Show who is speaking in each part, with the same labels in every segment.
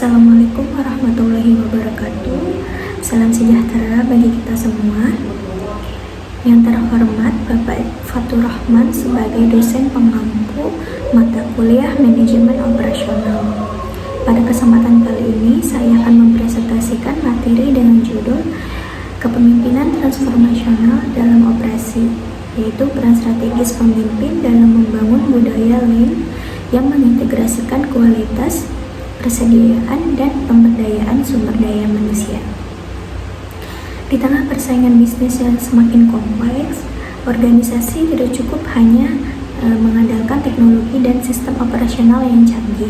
Speaker 1: Assalamualaikum warahmatullahi wabarakatuh. Salam sejahtera bagi kita semua. Yang terhormat Bapak Fatur Rahman sebagai dosen pengampu mata kuliah Manajemen Operasional. Pada kesempatan kali ini saya akan mempresentasikan materi dengan judul Kepemimpinan Transformasional dalam Operasi, yaitu peran strategis pemimpin dalam membangun budaya Lean yang mengintegrasikan kualitas, persediaan, dan pemberdayaan sumber daya manusia. Di tengah persaingan bisnis yang semakin kompleks, organisasi tidak cukup hanya mengandalkan teknologi dan sistem operasional yang canggih.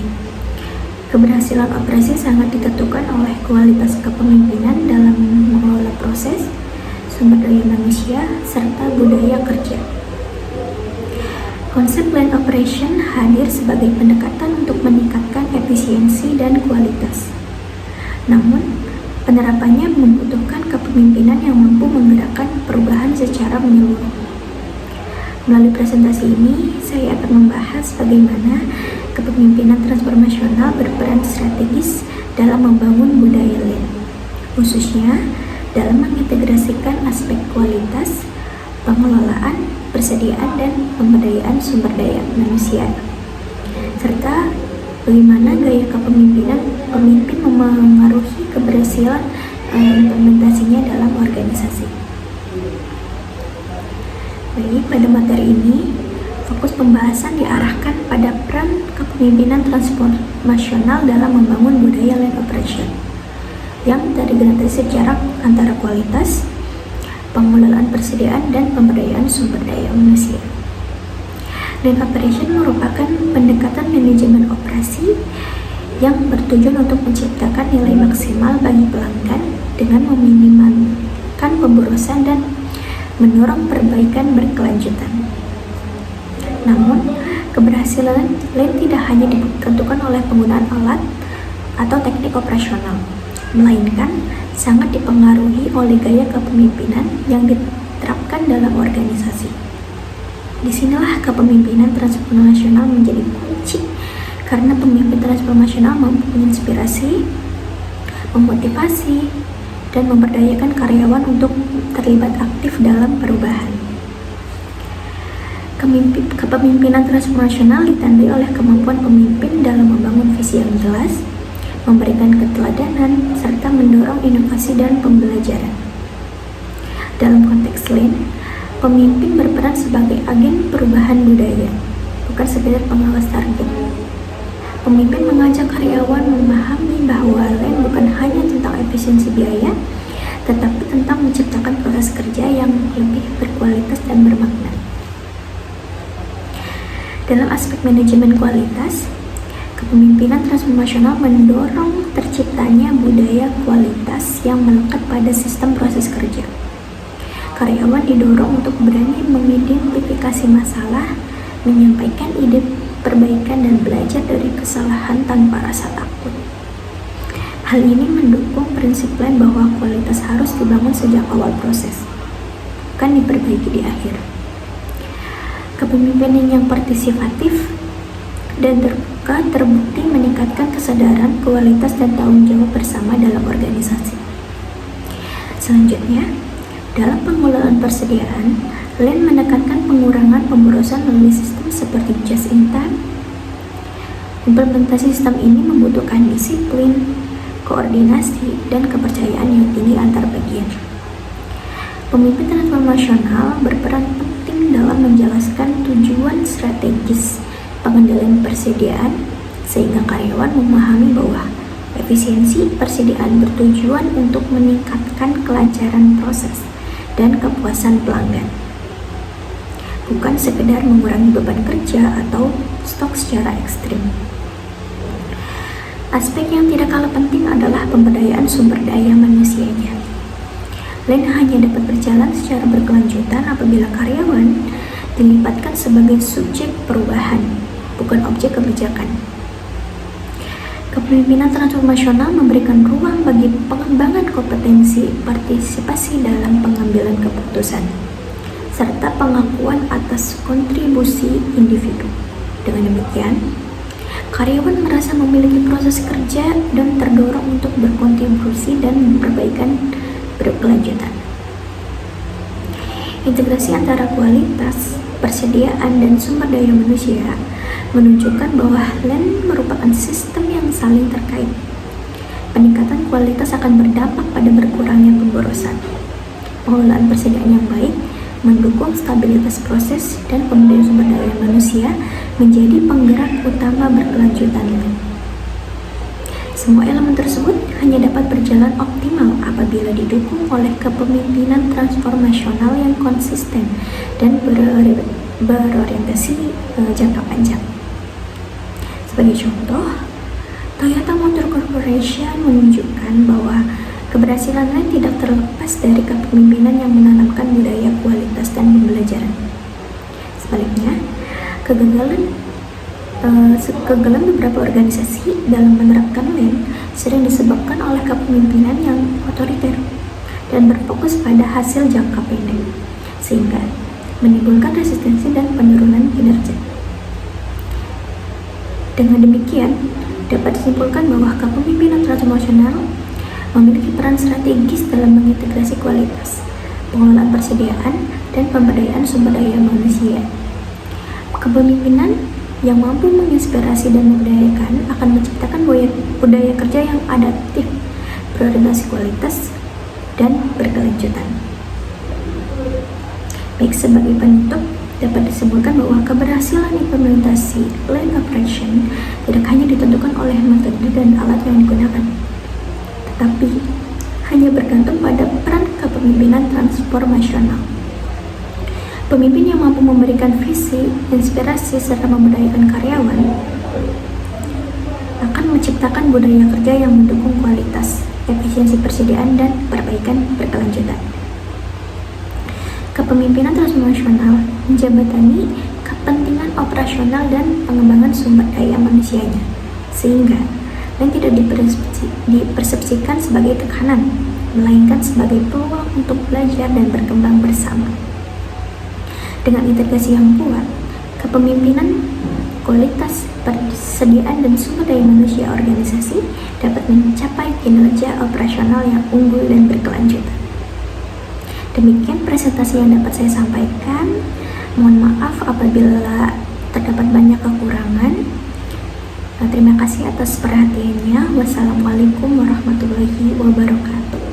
Speaker 1: Keberhasilan operasi sangat ditentukan oleh kualitas kepemimpinan dalam mengelola proses, sumber daya manusia, serta budaya kerja. Konsep Lean Operation hadir sebagai pendekatan untuk meningkatkan efisiensi dan kualitas. Namun, penerapannya membutuhkan kepemimpinan yang mampu menggerakkan perubahan secara menyeluruh. Melalui presentasi ini, saya akan membahas bagaimana kepemimpinan transformasional berperan strategis dalam membangun budaya Lean, khususnya dalam mengintegrasikan aspek kualitas, pengelolaan, persediaan, dan pemberdayaan sumber daya manusia, serta bagaimana gaya kepemimpinan pemimpin memengaruhi keberhasilan implementasinya dalam organisasi. Baik, pada materi ini fokus pembahasan diarahkan pada peran kepemimpinan transformasional dalam membangun budaya Lean Operation yang terintegrasi secara antara kualitas, pengelolaan persediaan, dan pemberdayaan sumber daya manusia. Lean Operation merupakan pendekatan manajemen operasi yang bertujuan untuk menciptakan nilai maksimal bagi pelanggan dengan meminimalkan pemborosan dan mendorong perbaikan berkelanjutan. Namun, keberhasilan Lean tidak hanya ditentukan oleh penggunaan alat atau teknik operasional, melainkan sangat dipengaruhi oleh gaya kepemimpinan yang diterapkan dalam organisasi. Disinilah kepemimpinan transformasional menjadi kunci, karena pemimpin transformasional mampu menginspirasi, memotivasi, dan memberdayakan karyawan untuk terlibat aktif dalam perubahan. Kepemimpinan transformasional ditandai oleh kemampuan pemimpin dalam membangun visi yang jelas, memberikan keteladanan, serta mendorong inovasi dan pembelajaran. Dalam konteks Lean, pemimpin berperan sebagai agen perubahan budaya, bukan sekedar pengawas target. Pemimpin mengajak karyawan memahami bahwa Lean bukan hanya tentang efisiensi biaya, tetapi tentang menciptakan proses kerja yang lebih berkualitas dan bermakna. Dalam aspek manajemen kualitas, kepemimpinan transformasional mendorong terciptanya budaya kualitas yang melekat pada sistem proses kerja. Karyawan didorong untuk berani mengidentifikasi masalah, menyampaikan ide perbaikan, dan belajar dari kesalahan tanpa rasa takut. Hal ini mendukung prinsip Lean bahwa kualitas harus dibangun sejak awal proses, bukan diperbaiki di akhir. Kepemimpinan yang partisipatif dan terbuka terbukti meningkatkan kesadaran, kualitas, dan tanggung jawab bersama dalam organisasi. Selanjutnya, dalam pengelolaan persediaan, Lean menekankan pengurangan pemborosan melalui sistem seperti just in time. Implementasi sistem ini membutuhkan disiplin, koordinasi, dan kepercayaan yang tinggi antar bagian. Pemimpin transformasional berperan penting dalam menjelaskan tujuan strategis pengendalian persediaan, sehingga karyawan memahami bahwa efisiensi persediaan bertujuan untuk meningkatkan kelancaran proses dan kepuasan pelanggan, bukan sekedar mengurangi beban kerja atau stok secara ekstrim. Aspek yang tidak kalah penting adalah pemberdayaan sumber daya manusianya. Lean hanya dapat berjalan secara berkelanjutan apabila karyawan dilibatkan sebagai subjek perubahan, bukan objek kebijakan. Kepemimpinan transformasional memberikan ruang bagi pengembangan kompetensi, partisipasi dalam pengambilan keputusan, serta pengakuan atas kontribusi individu. Dengan demikian, Karyawan merasa memiliki proses kerja dan terdorong untuk berkontribusi dan perbaikan berkelanjutan. Integrasi antara kualitas, persediaan, dan sumber daya manusia menunjukkan bahwa LAN merupakan sistem yang saling terkait. Peningkatan kualitas akan berdampak pada berkurangnya pemborosan. Pengelolaan persediaan yang baik mendukung stabilitas proses dan pemberdayaan sumber daya manusia menjadi penggerak utama berkelanjutan LAN. Semua elemen tersebut hanya dapat berjalan optimal apabila didukung oleh kepemimpinan transformasional yang konsisten dan berorientasi jangka panjang. Sebagai contoh, Toyota Motor Corporation menunjukkan bahwa keberhasilan LAN tidak terlepas dari kepemimpinan yang menanamkan budaya kualitas dan pembelajaran. Sebaliknya, kegagalan beberapa organisasi dalam menerapkan LAN sering disebabkan oleh kepemimpinan yang otoriter dan berfokus pada hasil jangka pendek, sehingga menimbulkan resistensi dan penurunan kinerja. Dengan demikian, dapat disimpulkan bahwa kepemimpinan transformasional memiliki peran strategis dalam mengintegrasi kualitas, pengelolaan persediaan, dan pemberdayaan sumber daya manusia. Kepemimpinan yang mampu menginspirasi dan memberdayakan akan menciptakan budaya kerja yang adaptif, berorientasi kualitas, dan berkelanjutan. Baik, sebagai penutup, dapat disimpulkan bahwa keberhasilan implementasi LAN operation tidak hanya ditentukan oleh metode dan alat yang digunakan, tetapi hanya bergantung pada peran kepemimpinan transformasional. Pemimpin yang mampu memberikan visi, inspirasi, serta memberdayakan karyawan akan menciptakan budaya kerja yang mendukung kualitas, efisiensi persediaan, dan perbaikan berkelanjutan. Kepemimpinan transformasional menjembatani kepentingan operasional dan pengembangan sumber daya manusianya, sehingga LAN tidak dipersepsikan sebagai tekanan, melainkan sebagai peluang untuk belajar dan berkembang bersama. Dengan integrasi yang kuat, kepemimpinan, kualitas, persediaan, dan sumber daya manusia organisasi dapat mencapai kinerja operasional yang unggul dan berkelanjutan. Demikian presentasi yang dapat saya sampaikan. Mohon maaf apabila terdapat banyak kekurangan. Terima kasih atas perhatiannya. Wassalamualaikum warahmatullahi wabarakatuh.